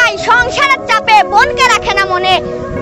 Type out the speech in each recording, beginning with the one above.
ভাই সংসারের চাপে বোনকে রাখে না মনে।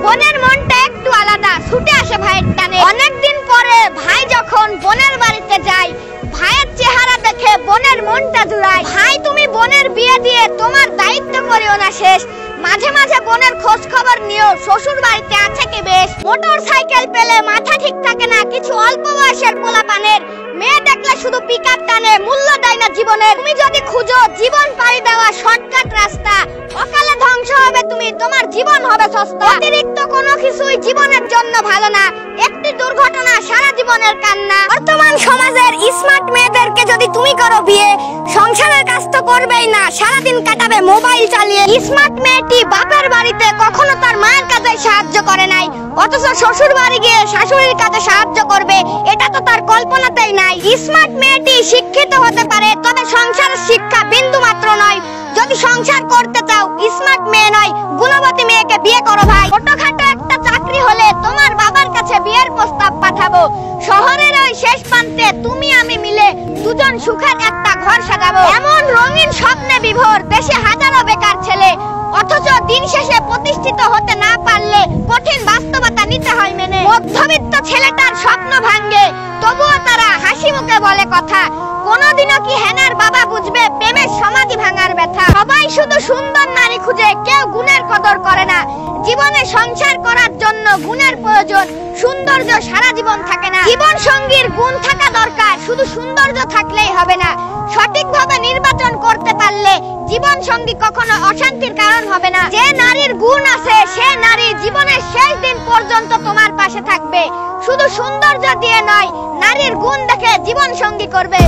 বোনের মনটা একটু আলাদা, ছুটে আসে ভাইয়ের টানে। অনেকদিন পরে ভাই যখন বোনের বাড়িতে যায়, ভাইয়ের চেহারা দেখে বোনের মনটা জুড়ায়। ভাই তুমি বোনের বিয়ে দিয়ে তোমার দায়িত্ব করিও না শেষ, মাঝে মাঝে বোনের খোঁজ খবর নিও, শ্বশুর বাড়িতে আছে কি বেশ। মোটর সাইকেল পেলে মাথা ঠিক থাকে না কিছু অল্প বয়সের পোলাপানের, মেয়ে দেখলে শুধু পিকআপ টানে, মূল্য দেয় না জীবনের। তুমি যদি খুঁজো জীবন পাড়ি দেওয়া শর্টকাট রাস্তা, অকালে ধ্বংস হবে তুমি, তোমার জীবন হবে সস্তা। অতিরিক্ত কোনো কিছুই জীবনের জন্য ভালো না, একটি দুর্ঘটনা সারা জীবনের কান্না। বর্তমান সমাজের স্মার্ট মেয়েদেরকে যদি তুমি করো বিয়ে, সংসারের কাজ তো করবেই না, সারাদিন কাটাবে মোবাইল চালিয়ে। স্মার্ট মেয়েটি বাপের বাড়িতে কখনো তার মায়ের কাজে সাহায্য করে নাই, অথচ শ্বশুর বাড়ি গিয়ে শাশুড়ির কাজে সাহায্য করবে, এটা তো তার কল্পনাতেই নাই। স্মার্ট মেয়েটি শিক্ষিত হতে পারে, তবে সংসারের শিক্ষা বিন্দু মাত্র নয়। যদি সংসার করতে চাও স্মার্ট মেয়ে নয়, গুণবতী মেয়েকে বিয়ে করো ভাই। ছোটখাটো একটা চাকরি হলে তোমার বাবার কাছে বিয়ের প্রস্তাব পাঠাবো, শহরের ওই শেষ প্রান্তে তুমি আমি মিলে দুজন সুখের একটা ঘর সাজাবো। এমন রঙিন স্বপ্নে বিভোর দেশে হাজারো বেকার ছেলে, অথচ দিন শেষে প্রতিষ্ঠিত হতে না পারলে কঠিন বাস্তবতা নিতে হয় মেনে। মধ্যবিত্ত ছেলেটার স্বপ্ন ভাঙ্গে, তবুও তারা হাসি মুখে বলে কথা। কোনদিনও কি হেনার বাবা বুঝবে প্রেমের সমাধি ভাঙার ব্যথা? সবাই শুধু সুন্দর নারী খুঁজে, কেউ গুণের কদর করে না। জীবনে সংসার করার জন্য গুণের প্রয়োজন, সৌন্দর্য সারা জীবন থাকে না। জীবন সঙ্গীর গুণ থাকা দরকার, শুধু সৌন্দর্য থাকলেই হবে না। সঠিকভাবে নির্বাচন করতে পারলে জীবন সঙ্গী কখনো অশান্তির কারণ হবে না। যে নারীর গুণ আছে সে নারী জীবনের শেষ দিন পর্যন্ত তোমার পাশে থাকবে, শুধু সৌন্দর্য দিয়ে নয়, নারীর গুণ দেখে জীবন সঙ্গী করবে।